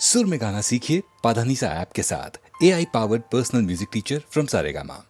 सुर में गाना सीखिए पाधानीसा ऐप के साथ। AI powered personal music teacher from Saregama.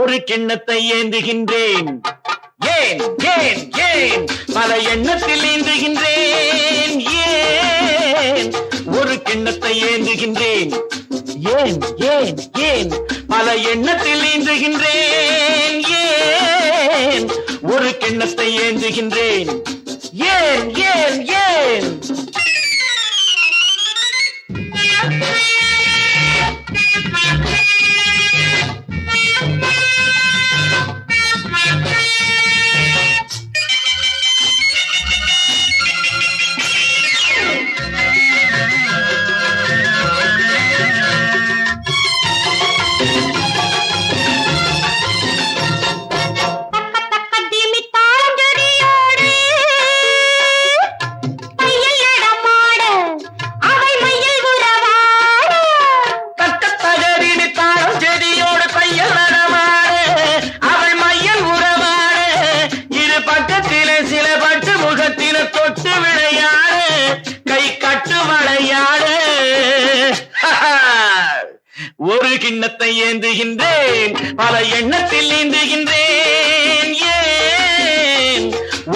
ஒரு கிண்ணத்தை ஏந்துகின்றேன். ஏன் ஏன் ஏன் பல எண்ணத்தில் ஏந்துகின்றேன். ஏன் ஒரு கிண்ணத்தை ஏந்துகின்றேன். ஏன் ஏன் ஏன் பல எண்ணத்தில் ஏந்துகின்றேன். ஏன் ஒரு கிண்ணத்தை ஏந்துகின்றேன். ஏன் ஏன் ஏன் ஒரு கிண்ணத்தை ஏந்துகின்றேன். பல எண்ணத்தில் ஏந்துகின்றேன். ஏன்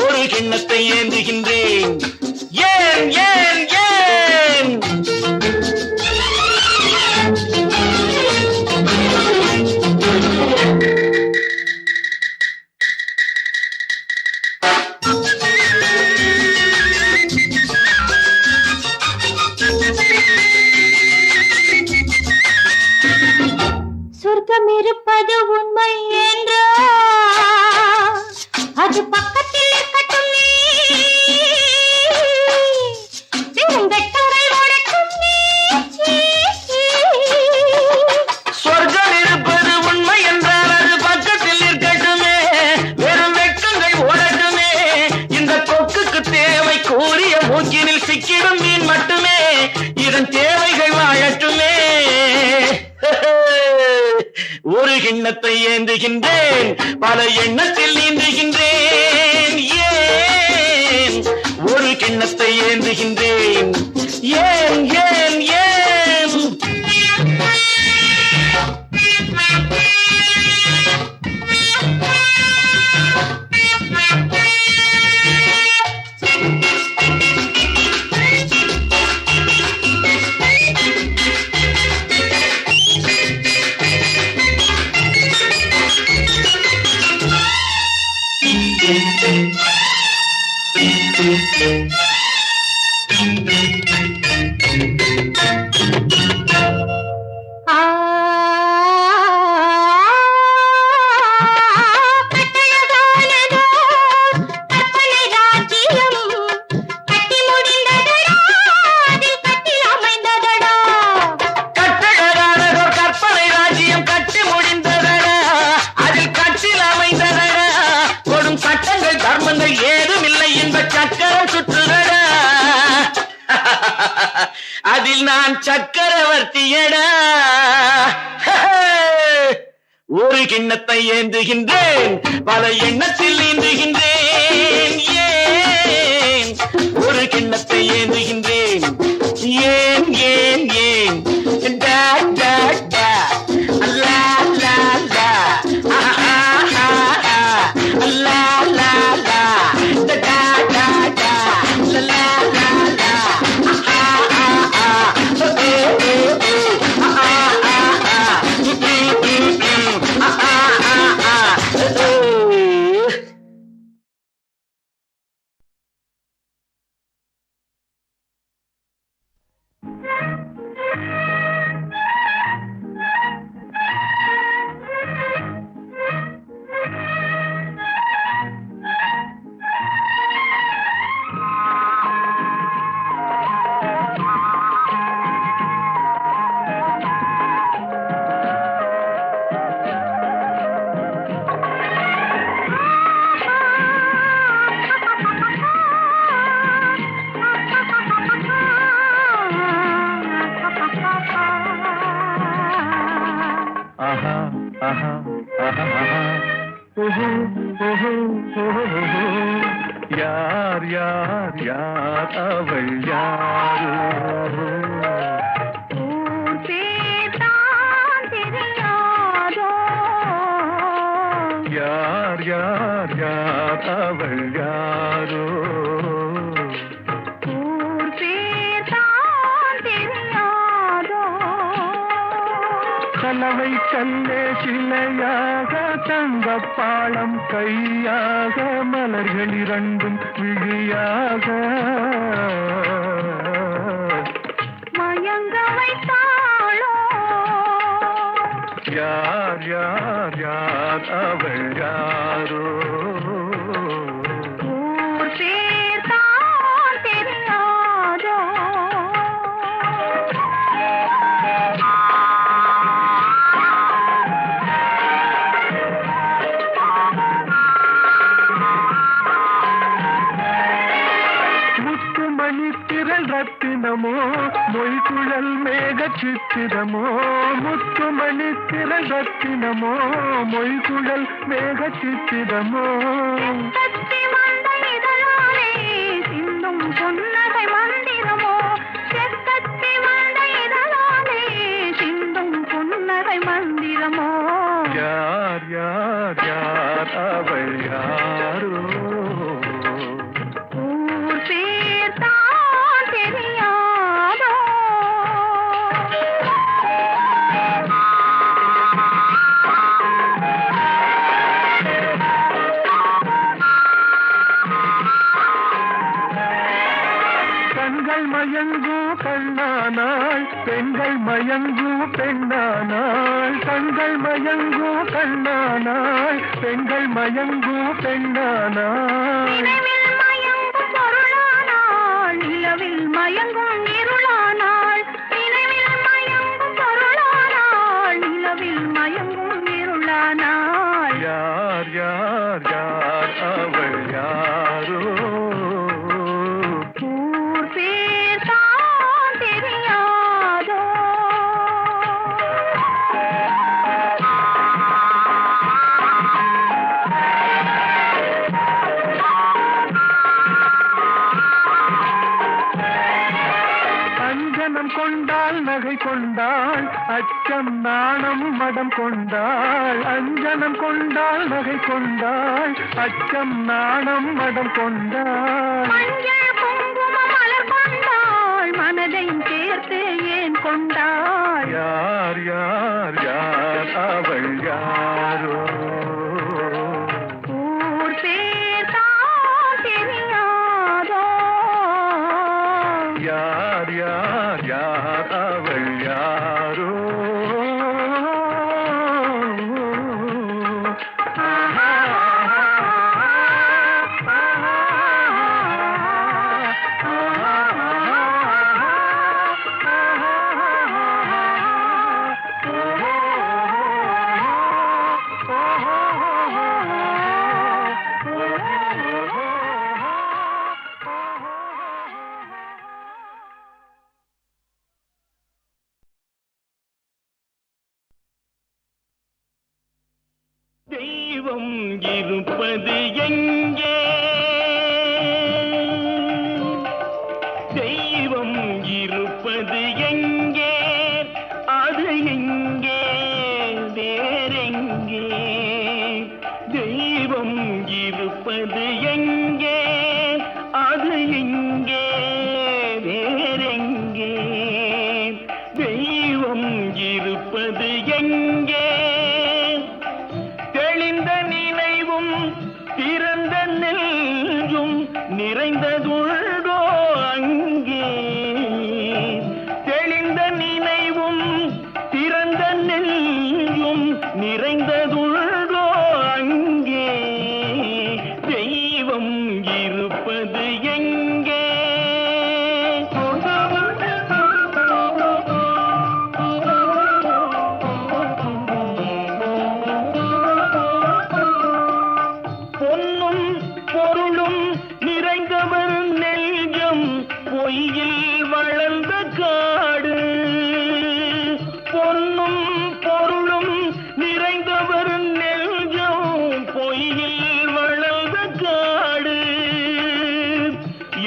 ஒரு கிண்ணத்தை ஏந்துகின்றேன். ஏன் ஏன் ஏன் சொர்க்கம் இருப்பது உண்மை என்றா அது பக்கத்தில் இருக்கட்டும். கொக்கினில் சிக்கிடும் மீன் மட்டுமே இதன் தேவைகள் வாழட்டுமே. ஒரு கிண்ணத்தை ஏந்துகின்றேன், பல எண்ணத்தில் நீந்துகின்றேன். ஏன் ஒரு கிண்ணத்தை ஏந்துகின்றேன்? ஏன் ஏன் ஏன்? அதில் நான் சக்கரவர்த்தியடா. ஒரு கிண்ணத்தை ஏந்துகின்றேன், பல எண்ணத்தில் நீந்துகின்றேன். ஏன் ஒரு கிண்ணத்தை ஏந்துகின்றேன்? ஏன் ஏன் ஏன்? டா டா டா லா லா லா ஆஹா ஆஹா லா லா லா டா டா டா லா லா லா ஆஹா ஆஹா ஓ ஓ ஓ ஆஹா ஆஹா ஆஹா ஆஹா யார் யார் யார் அவள் யாரோ யார் யார் யார் அவள் யாரோ கலவை கல்லே சிலையாக தங்கப்பாளம் கையாக மலர்கள் இரண்டும் விழியாக மயங்க வைத்தாளோ யார் யார் யார் அவள் யாரோ ரத்தினமோ மொய்குழல் மேக சித்திரமோ முத்துமணி திரள் ரத்தினமோ மொய்குழல் மேக சித்திரமோ சிந்தும் பொன்னகை மந்திரமோ செக்கத்தி மந்தைதலாலே சிந்தும் பொன்னகை மந்திரமோ யார் யார் யார் அவள் யாரோ மயங்கு கண்ணானாள் பெண்கள் மயங்கு பெண்ணானாள் கண்கள் மயங்கு கண்ணானாள் பெண்கள் மயங்கு பெண்ணானாள் நிலவில் மயங்கும் இருளானாள் நினைவில் மயங்கும் பொருளானாள் நிலவில் மயங்கும் இருளானாள் யார் யார் யார் அவள் யாரோ நகை கொண்டாள், அச்சம் நாணம் மடம் கொண்டாள், அஞ்சனம் கொண்டாள், நகை கொண்டாள், அச்சம் நாணம் மடம் கொண்டாள். மஞ்சள் குங்கும மலர் கொண்டாள், மனதையும் சேர்த்து ஏன் கொண்டாள்? யார் யார் யார் அவள் யாரோ? ஊர் பேர் தான் தெரியாதோ? யார் யார் யார் அவள் யாரோ? தெய்வம் இருப்பது எங்கே? தெய்வம் இருப்பது எங்கே? அது எங்கே? வேறெங்கே? தெய்வம் இருப்பது எங்கே? அது எங்கே? வேறெங்கே? தெய்வம் இருப்பது எங்கே? தெளிந்த நினைவும் திறந்த நெஞ்சும் நிறைந்ததுள்ளோ அங்கே? தெளிந்த நினைவும் திறந்த நெஞ்சும் நிறைந்ததுள்ளோ அங்கே? தெய்வம் இருப்பது எங்கே? பொன்னும் பொருளும் நிறைந்தவர் நெஞ்சம் பொய்யில் வளர்ந்த காடு. பொன்னும் பொருளும் நிறைந்தவர் நெஞ்சம் பொய்யில் வளர்ந்த காடு.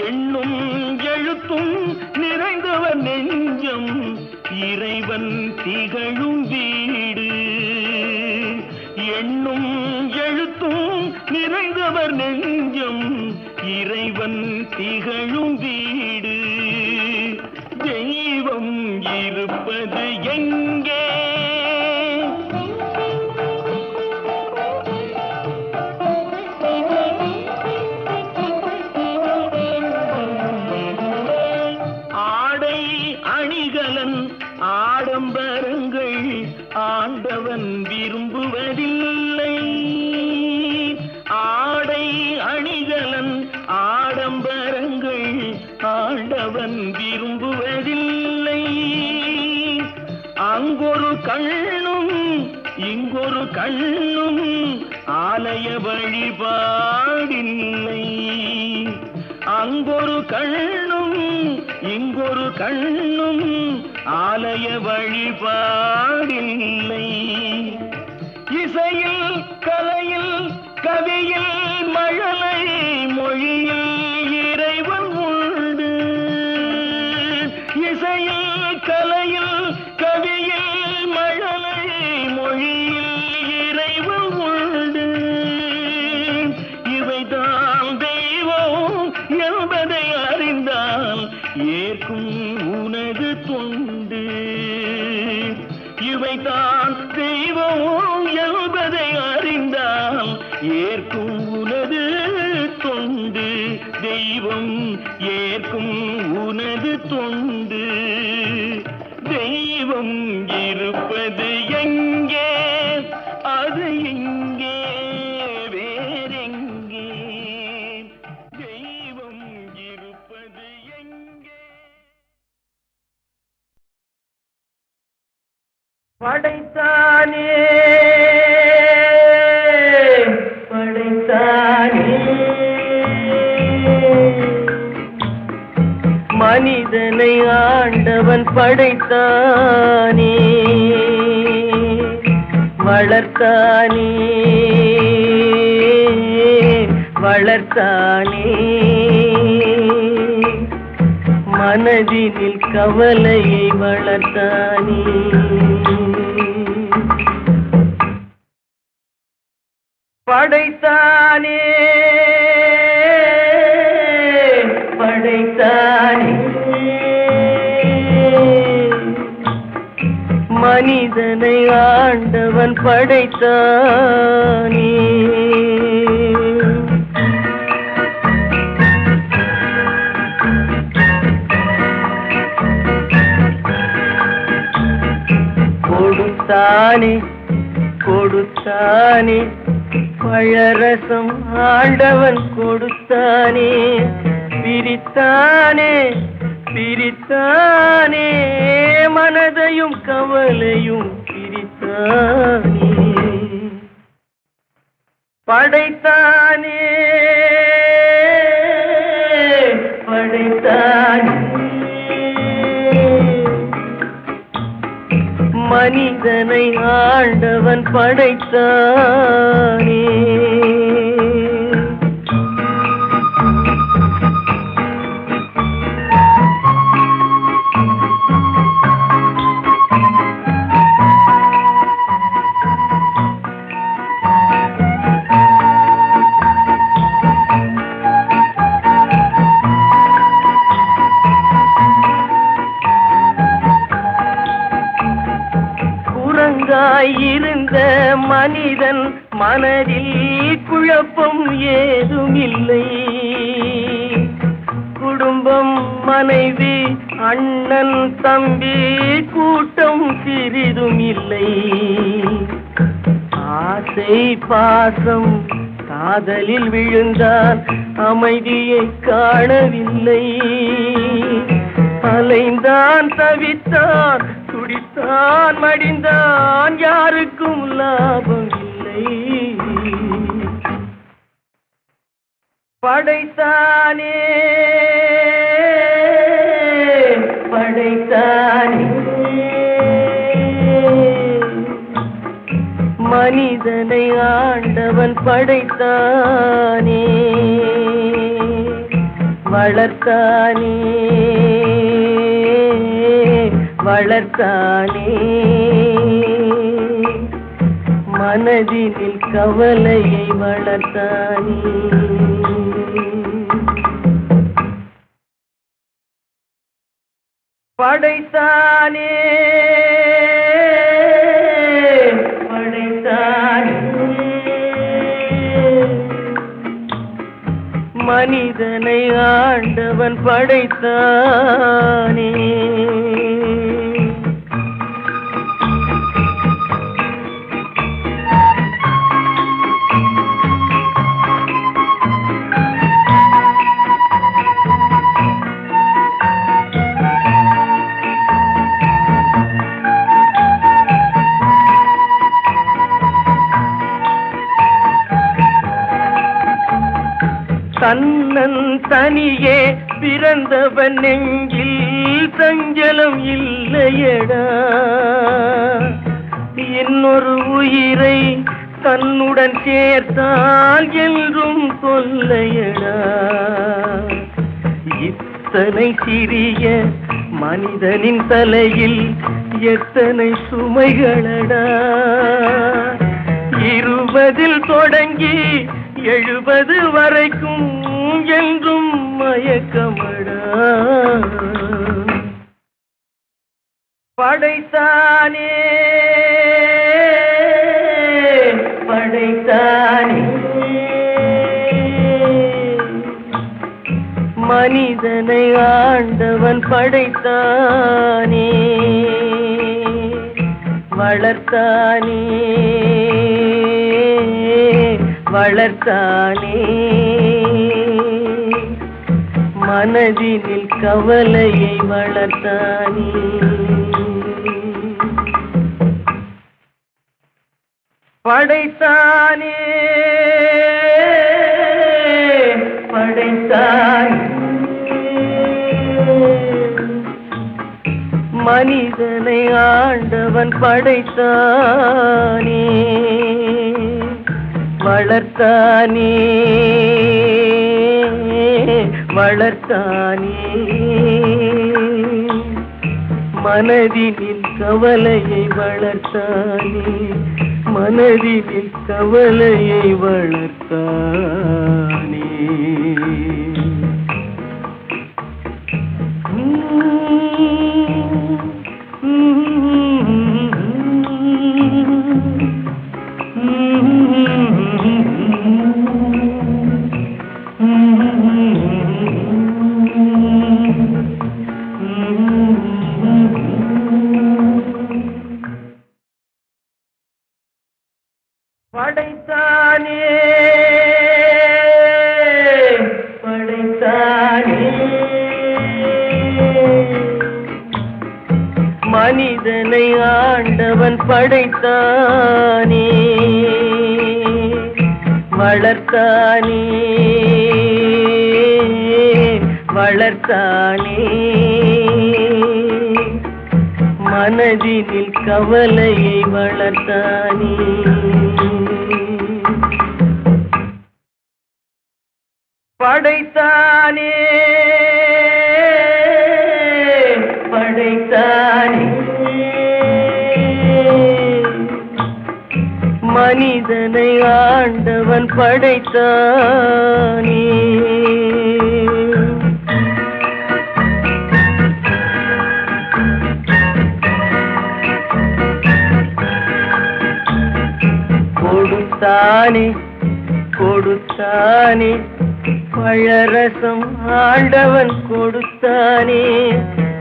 எண்ணும் எழுத்தும் நிறைந்தவர் நெஞ்சம் இறைவன் திகழும் வீடு. எண்ணும் எழுத்தும் நிறைந்தவர் நெஞ்சம் இறைவன் திகழும் வீடு. தெய்வம் இருப்பது எங்கே? ஆடை அணிகலன் ஆடம்பரங்கள் ஆண்டவன் விரும்புவதில்லை. ஆடை அணிகலன் ஆடம்பரங்கள் ஆண்டவன் விரும்புவதில்லை. அங்கொரு கண்ணும் இங்கொரு கண்ணும் ஆலய வழிபாடில்லை. அங்கொரு கண்ணும் இங்கொரு கண்ணும் ஆலய வழிபாடில்லை. இசையில் கலையில் கவியில் மழலை மொழியில் இறைவன் உண்டு. இசையில் கலையில் கவியில் மழலை மொழியில் இறைவன் உண்டு. இவைதான் தெய்வம் என்பதை அறிந்தால் ஏற்கும் உனது தொண்டு. இவைதான் தெய்வம் என்பதை அறிந்தால் ஏற்கும் உனது தொண்டு. தெய்வம் ஏற்கும் உனது தொண்டு. தெய்வம் இருப்பது எங்கே? அது எங்கே? வேறெங்கே? தெய்வம் இருப்பது எங்கே? படைத்தானே படைத்தானே மனிதனை ஆண்டவன் படைத்தானே வளர்த்தானே வளர்த்தானே மனதினில் கவலையை வளர்த்தானே. படைத்தானே படைத்தானே மனிதனை ஆண்டவன் படைத்தானே. கொடுத்தானே கொடுத்தானே பழரசம் ஆண்டவன் கொடுத்தானே. பிரித்தானே பிரித்தானே மனதையும் கவலையும் பிரித்தானே. படைத்தானே படைத்தானே மனிதனை ஆண்டவன் படைத்தானே. இருந்த மனிதன் மனதில் குழப்பம் ஏதுமில்லை. குடும்பம் மனைவி அண்ணன் தம்பி கூட்டம் சிறிதும் இல்லை. ஆசை பாசம் காதலில் விழுந்தான் அமைதியை காணவில்லை. அலைந்தான் தவித்தான் துடித்தான் மடிந்தான் யாருக்கும் லாபம் இல்லை. படைத்தானே படைத்தானே மனிதனை ஆண்டவன் படைத்தானே. வளர்த்தானே வளர்த்தானே மனதினில் கவலையை வளர்த்தானே. படைத்தானே படைத்தானே மனிதனை ஆண்டவன் படைத்தானே. தன்னன் தனியே பிறந்தவன் நெஞ்சில் சஞ்சலம் இல்லையடா. இன்னொரு உயிரை தன்னுடன் சேர்த்தால் என்றும் கொல்லையடா. இத்தனை சிறிய மனிதனின் தலையில் எத்தனை சுமைகளடா. 20 தொடங்கி 70 வரைக்கும் என்றும் மயக்கமடா. படைத்தானே படைத்தானே மனிதனை ஆண்டவன் படைத்தானே. வளர்த்தானே வளர்த்தானே மனதினில் கவலையை வளர்த்தானே. படைத்தானே படைத்தானே மனிதனை ஆண்டவன் படைத்தானே. வளர்த்தானே வளர்த்தானே மனதினில் கவலையை வளர்த்தானே மனதினில் கவலையை வளர்த்தானே படைத்தானே படைத்தானே மனிதனை ஆண்டவன் படைத்தானே வளர்த்தானே வளர்த்தானே மனதினில் கவலையை வளர்த்தானே படைத்தானே படைத்தானே மனிதனை ஆண்டவன் படைத்தானே கொடுத்தானே கொடுத்தானே பழரசம் ஆண்டவன் கொடுத்தானே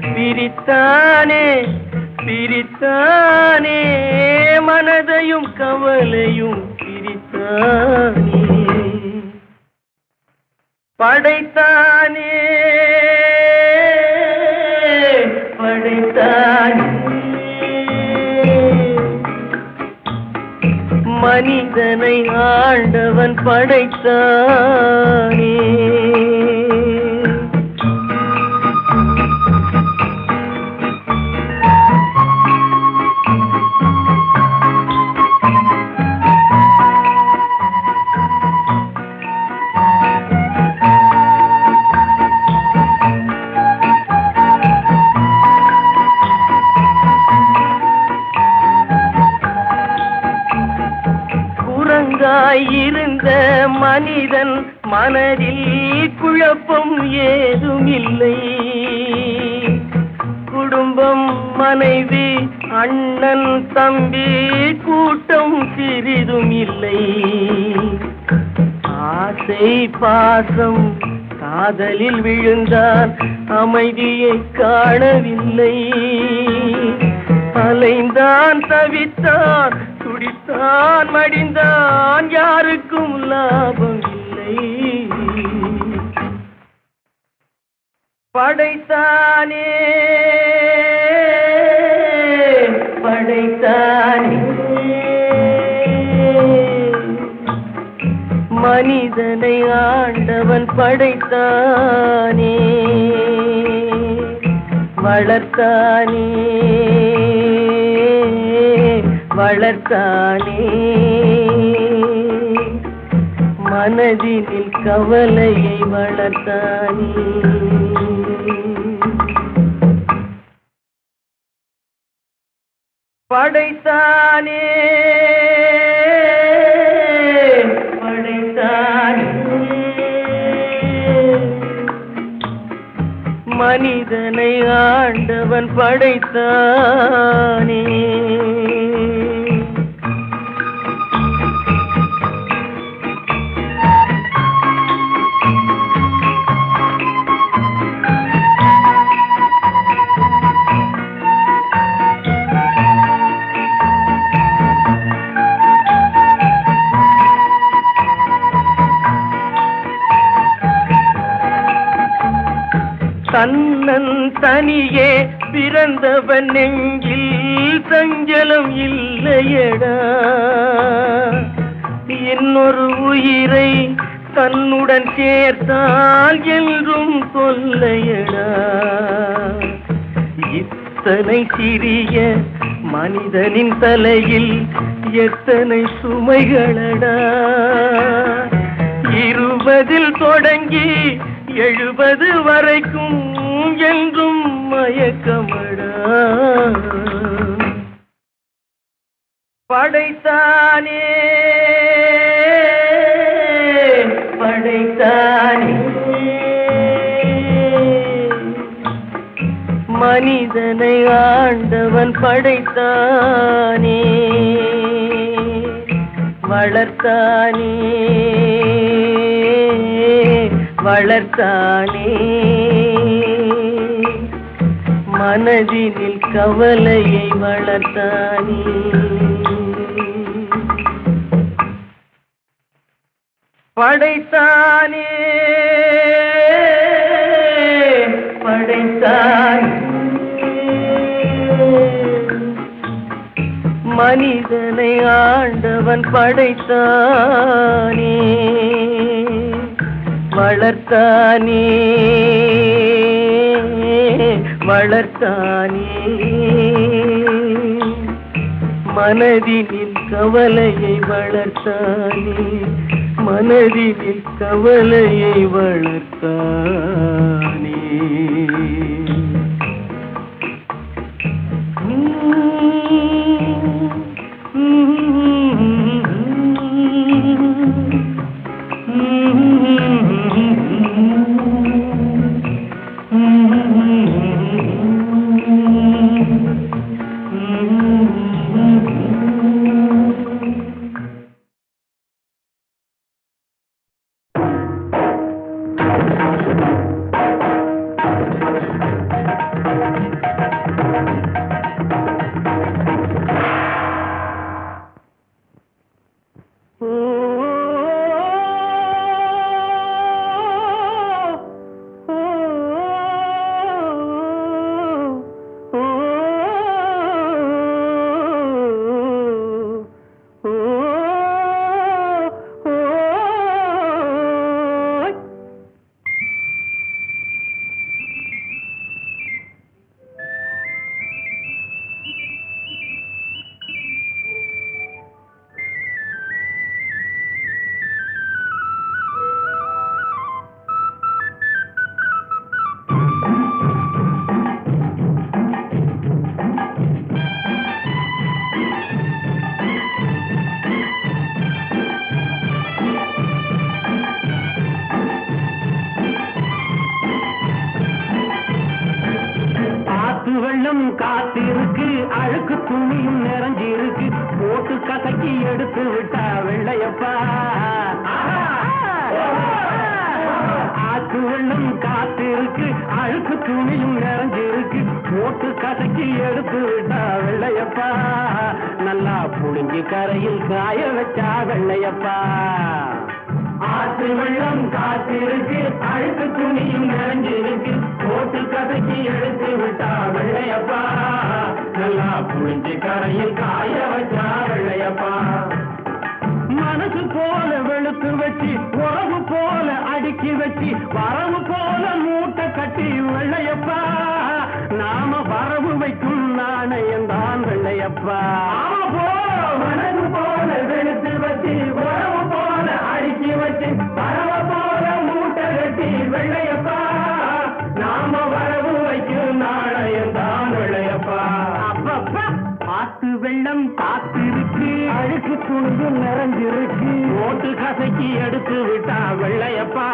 பிரித்தானே பிரித்தானே மனதையும் கவலையும் பிரித்தானே படைத்தானே படைத்தானே மனிதனை ஆண்டவன் படைத்தானே இருந்த மனிதன் மனதில் குழப்பம் ஏதுமில்லை குடும்பம் மனைவி அண்ணன் தம்பி கூட்டம் சிறிதும் இல்லை ஆசை பாசம் காதலில் விழுந்தான் அமைதியை காணவில்லை அலைந்தான் தவித்தான் துடித்தான் மடிந்தான் யாருக்கும் லாபம் இல்லை படைத்தானே படைத்தானே மனிதனை ஆண்டவன் படைத்தானே வளர்த்தானே வளர்த்தானே மனதினில் கவலையை வளர்த்தானே படைத்தானே படைத்தானே மனிதனை ஆண்டவன் படைத்தானே தன்னன் தனியே பிறந்தவன் நெஞ்சில் சஞ்சலம் இல்லையடா இன்னொரு உயிரை தன்னுடன் சேர்த்தால் என்றும் தொல்லையடா இத்தனை சிறிய மனிதனின் தலையில் எத்தனை சுமைகளடா 20 தொடங்கி 70 வரைக்கும் என்றும் மயக்கமடா படைத்தானே படைத்தானே மனிதனை ஆண்டவன் படைத்தானே வளர்த்தானே வளர்த்தானே மனதினில் கவலையை வளர்த்தானே படைத்தானே படைத்தானே மனிதனை ஆண்டவன் படைத்தானே வளர்த்தானே வளர்த்தானே மனதினில் கவலையை வளர்த்தானே மனதினில் கவலையை வளர்த்தானே வெள்ளம் காத்திருக்கு அழுக்கு துணியும் நிறைஞ்சிருக்கு போட்டு கசக்கி எடுத்து விட்டா வெள்ளையப்பா ஆத்து வெள்ளம் காத்திருக்கு அழுக்கு துணியும் நிறைஞ்சிருக்கு போட்டு கசக்கி எடுத்து விட்டா வெள்ளையப்பா நல்லா புளிஞ்சி கரையில் காய வச்சா வெள்ளையப்பா ஆத்து வெள்ளம் காத்திருக்கு அழுக்கு துணியும் நிறைஞ்சிருக்கு போட்டு கதைக்கு எடுத்து விட்டா வெள்ளையப்பா நல்லா புளிஞ்சு கரையில் காய வச்சா வெள்ளையப்பா மனசு போல வெளுத்து வச்சு உறவு போல அடுக்கி வச்சு வரவு போல மூட்டை கட்டி வெள்ளையப்பா நாம வரவு வைக்கும் நாணயம் தான் வெள்ளையப்பா மனசு போல வெளுத்து வச்சு உறவு போல அடுக்கி வச்சு வரவ போல மூட்டை கட்டி வெள்ளையப்பா நாம வரவு வைக்கும் நாணயம் தான் வெள்ளையப்பா அப்பப்பா ஆத்து வெள்ளம் காத்திருக்கு அழுக்கு துணியும் நிறைஞ்சிருக்கு ஓட்டு கசக்கி எடுத்து விட்டா வெள்ளையப்பா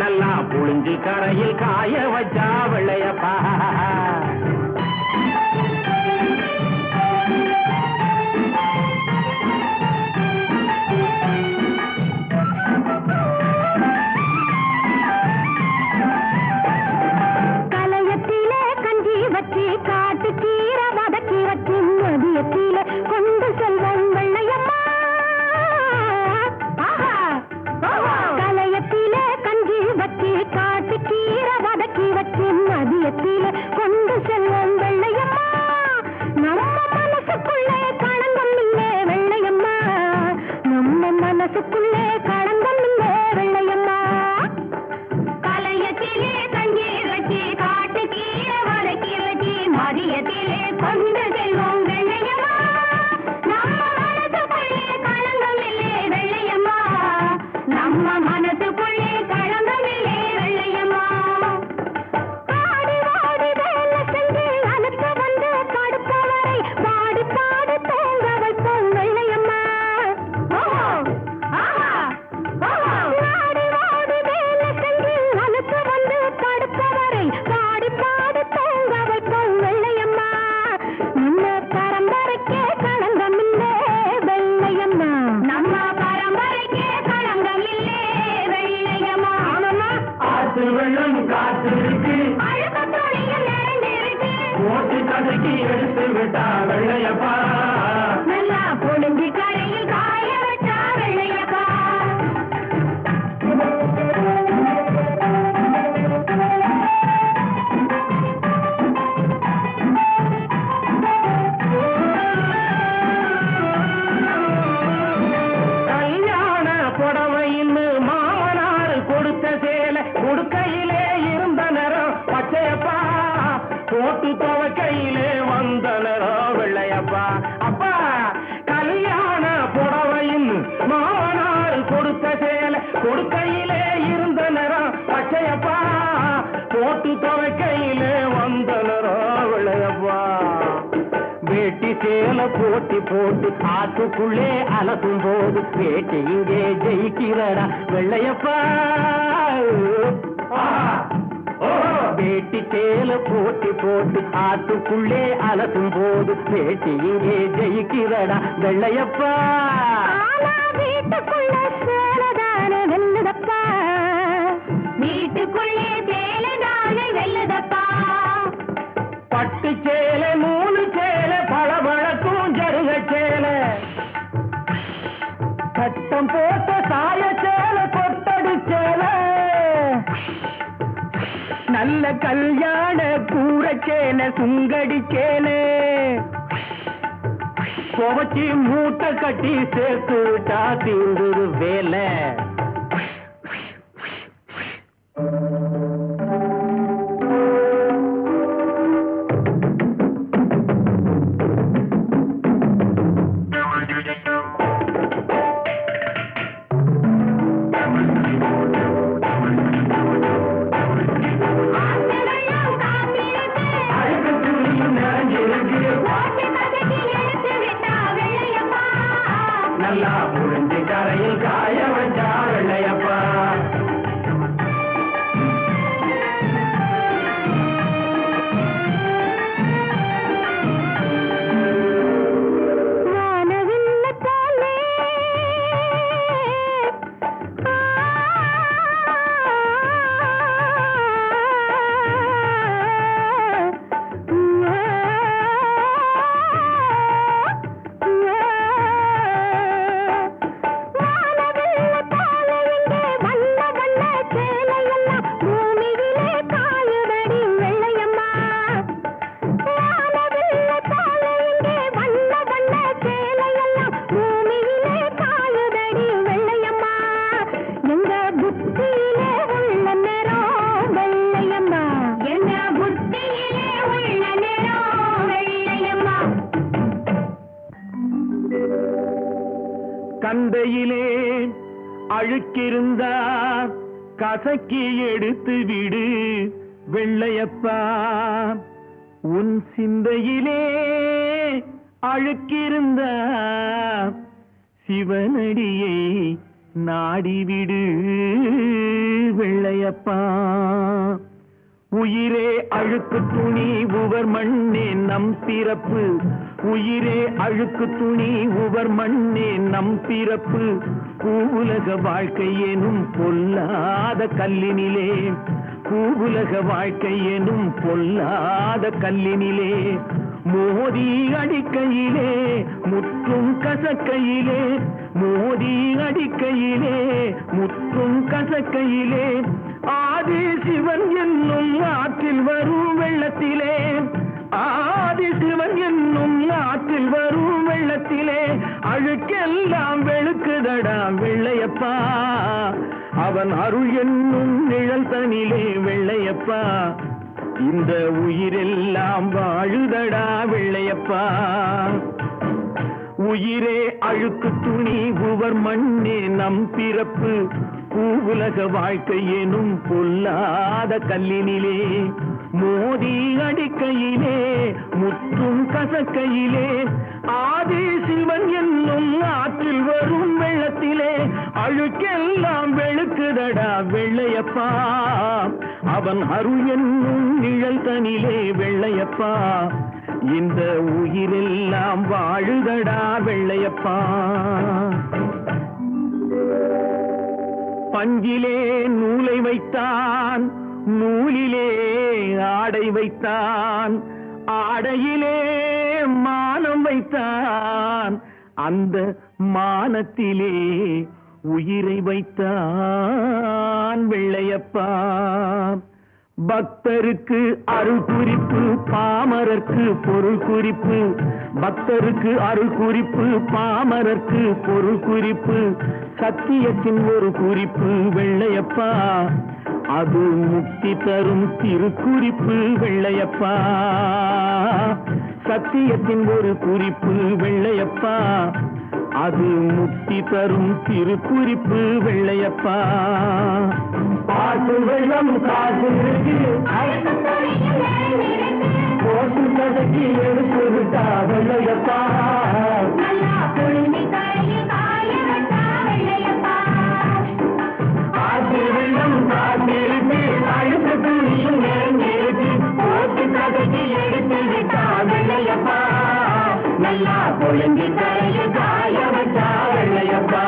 நல்லா புளிஞ்சு கரையில் காய வச்சா வெள்ளையப்பா காட்டு கீரை வதக்கி வச்சு மதியத்தில கொண்டு செல்வோம் வெள்ளையம்மா கலையத்தில கஞ்சி வச்சு காட்டு கீரை வதக்கி வச்சு மதியத்தில கொண்டு செல்வோம் வெள்ளையம்மா நம்ம மனசுக்குள்ளே களங்கம் இல்லே வெள்ளையம்மா நம்ம மனசுக்குள்ளே களங்கம் இல்லே வெள்ளையம்மா கலையத்திலே கஞ்சி வச்சு காட்டு கீரை வதக்கி வச்சு மதியத்திலே கொண்டு செல்வோம் வெள்ளையம்மா நம்ம மனசுக்குள்ளே களங்கம் இல்லே வெள்ளையம்மா நம்ம மனசுக்குள்ளே களங்கம் இல்லே வெள்ளையம்மா ஆடி ஓடி காத்திருக்கு அழுக்கத்தோழியில் நிறைந்திருக்கு ஓட்டு கதைக்கு எடுத்து விட்டா வெள்ளையப்பா நல்லா பொழுங்கி கரையில் காய வச்சா வெள்ளையப்பா கல்யாண புடவைன்னு மாமனார் கொடுத்த சேலை கொடுக்கையிலே இருந்த நேரம் பச்சையப்பா போட்டு துவக்கையிலே வந்த நேரம் வெள்ளையப்பா அப்பா கல்யாண புடவைன்னு மாமனார் கொடுத்த சேலை கொடுக்கையிலே இருந்த நேரம் பச்சையப்பா போட்டு துவக்கையிலே வந்த நேரம் வெள்ளையப்பா வேட்டி சேல போட்டி போட்டு ஆத்துக்குள்ளே அலசும் போது வேட்டி இங்கே ஜெயிக்கிறடா வெள்ளையப்பா வேட்டி சேல போட்டி போட்டு ஆத்துக்குள்ளே அலசும் போது வேட்டி இங்கே ஜெயிக்கிறடா வெள்ளையப்பா ஆனா வீட்டுக்குள்ள சேலதானே வெல்லுதப்பா வீட்டுக்குள்ளே சேலதானே வெல்லுதப்பா பட்டு சேலை 3 சேலை பளபளக்கும் ஜருக சேலை கட்டம் போட்ட சாய சேலை கொட்டடி சேலை நல்ல கல்யாண கூரை சேலை சுங்கடி சேலை துவச்சி மூட்டை கட்டி சேர்த்து விட்டா தீந்துரு வேலை ஆசைவெள்ளம் காத்திருக்கு அழுக்கு துணி நிறைஞ்சிருக்கு ஓட்டி பக்கத்தி எடுத்து விட்டா வெள்ளையப்பா நல்லா புரிஞ்சு கரையில் காய வச்சா வெள்ளையப்பா வானவில்ல போலே வானவில்ல போலே இங்கே வண்ண வண்ண சேலையெல்லாம் பூமியிலே காயுதடி வெள்ளையம்மா வானவில்ல போலே இங்கே வண்ண வண்ண சேலையெல்லாம் பூமியிலே காயுதடி வெள்ளையம்மா எங்க புத்தியிலே உள்ள நேரம் வெள்ளையம்மா எங்க புத்தியிலே உள்ள நேரம் வெள்ளையம்மா கந்தையிலே அழுக்கிருந்தா கசக்கி எடுத்து விடு வெள்ளையப்பா உன் சிந்தையிலே அழுக்கிருந்தா சிவனடியை நாடிவிடு வெள்ளையப்பா உயிரே அழுக்கு துணி உவர் மண்ணே நம் பிறப்பு உயிரே அழுக்கு துணி உவர் மண்ணே நம் பிறப்பு பூவுலக வாழ்க்கை எனும் பொல்லாத கல்லினிலே பூவுலக வாழ்க்கை எனும் பொல்லாத கல்லினிலே மோதி அடிக்கையிலே முற்றும் கசக்கையிலே மோதி அடிக்கையிலே முற்றும் கசக்கையிலே ஆதி சிவன் என்னும் ஆற்றில் வரும் வெள்ளத்திலே ஆதி சிவன் என்னும் ஆற்றில் வரும் வெள்ளத்திலே அழுக்கெல்லாம் வெளுக்குதடா வெள்ளையப்பா அவன் அருள் என்னும் நிழல் தனிலே வெள்ளையப்பா இந்த உயிரெல்லாம் வாழுதடா வெள்ளையப்பா உயிரே அழுக்கு துணி உவர் மண்ணே நம் பிறப்பு பூவுலக வாழ்க்கை எனும் பொல்லாத கல்லினிலே மோதி அடிக்கையிலே முற்றும் கசக்கையிலே ஆதி சிவன் என்னும் ஆற்றில் வரும் வெள்ளத்திலே அழுக்கெல்லாம் வெளுக்குதடா வெள்ளையப்பா அவன் அருள் என்னும் நிழல் தனிலே வெள்ளையப்பா இந்த உயிரெல்லாம் வாழுதடா வெள்ளையப்பா பஞ்சிலே நூலை வைத்தான் நூலிலே ஆடை வைத்தான், ஆடையிலே மானம் வைத்தான், அந்த மானத்திலே உயிரை வைத்தான் வெள்ளையப்பா. பக்தருக்கு அருள் குறிப்பு, பாமரர்க்கு பொருள் குறிப்பு. பக்தருக்கு அருள் குறிப்பு, பாமரர்க்கு பொருள் குறிப்பு. சத்தியத்தின் ஒரு குறிப்பு வெள்ளையப்பா, அது முக்தி தரும் திருக்குறிப்பு வெள்ளையப்பா. சத்தியத்தின் ஒரு குறிப்பு வெள்ளையப்பா, அது முக்தி தரும் திருக்குறிப்பு வெள்ளையப்பா. பாட்டு வெள்ளம் காசு இருக்கு, போட்டு கதக்கி எடுத்து விட்டா வெள்ளையப்பா. பாட்டு வெள்ளம் காசு இருக்கு, அழுத்த துணியும் நேர்ந்து போட்டு கதக்கி எடுத்து விட்டா வெள்ளையப்பா. நல்லா பொழுங்கி தரைய காய வச்சா வெள்ளையப்பா.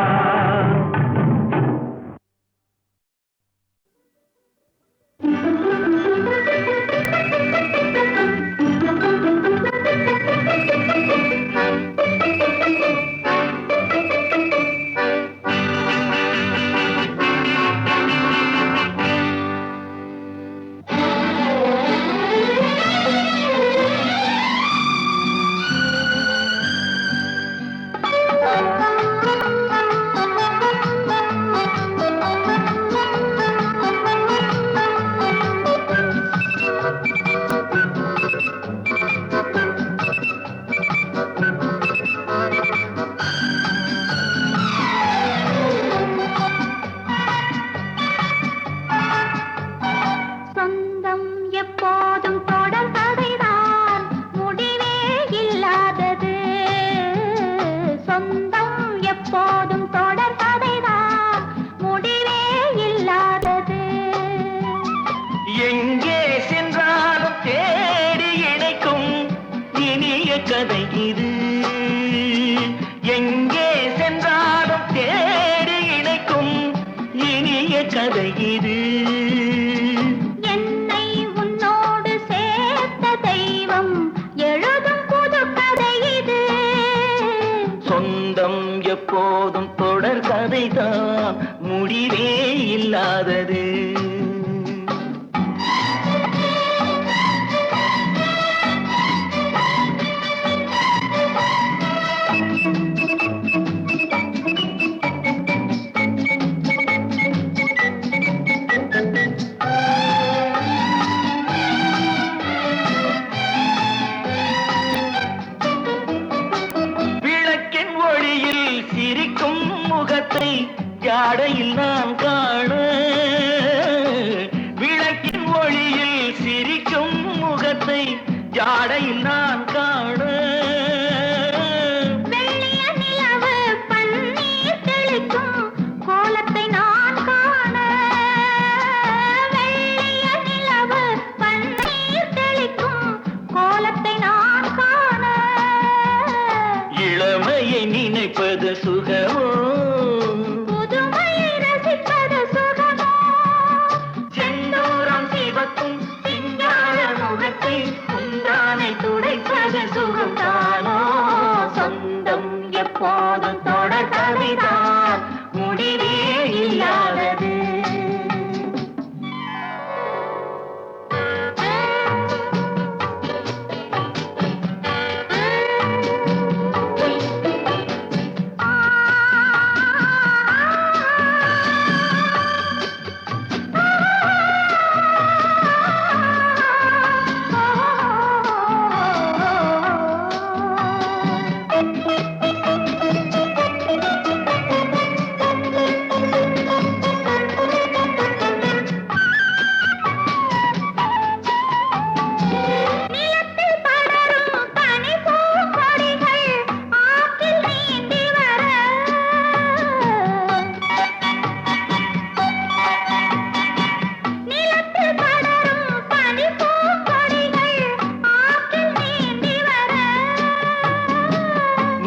கதை இது எங்கே சென்றாலும் தேடி இணைக்கும் இனிய கதை இது. என்னை உன்னோடு சேர்த்த தெய்வம் எழுதும் புது கதை இது. சொந்தம் எப்போதும் தொடர் கதைதான், முடிவே இல்லாதது. சிரிக்கும் முகத்தை ஜாடையில் நான் காண, விளக்கின் ஒளியில் சிரிக்கும் முகத்தை ஜாடையில் நான் காண. வெள்ளிய நிலவு பன்னீர் தெளிக்கும் கோலத்தை நான் காண. வெள்ளிய நிலவு பன்னீர் தெளிக்கும் கோலத்தை நான் காண. இளமையை நினைப்பது சுகமோ, புதுமையை ரசிப்பது சுகமோ. செந்தூரம் சிவக்கும் சிங்கார முகத்தை உண்டானை துடைப்பது சுகம்தானோ. சொந்தம் எப்போதும் தொடர் கதைதான், முடிவே இல்லாதது.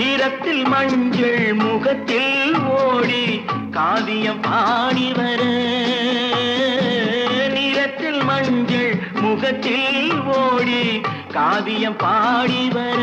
நிறத்தில் மஞ்சள் முகத்தில் ஓடி காவியம் பாடி வர, நிறத்தில் முகத்தில் ஓடி காவியம் பாடி வர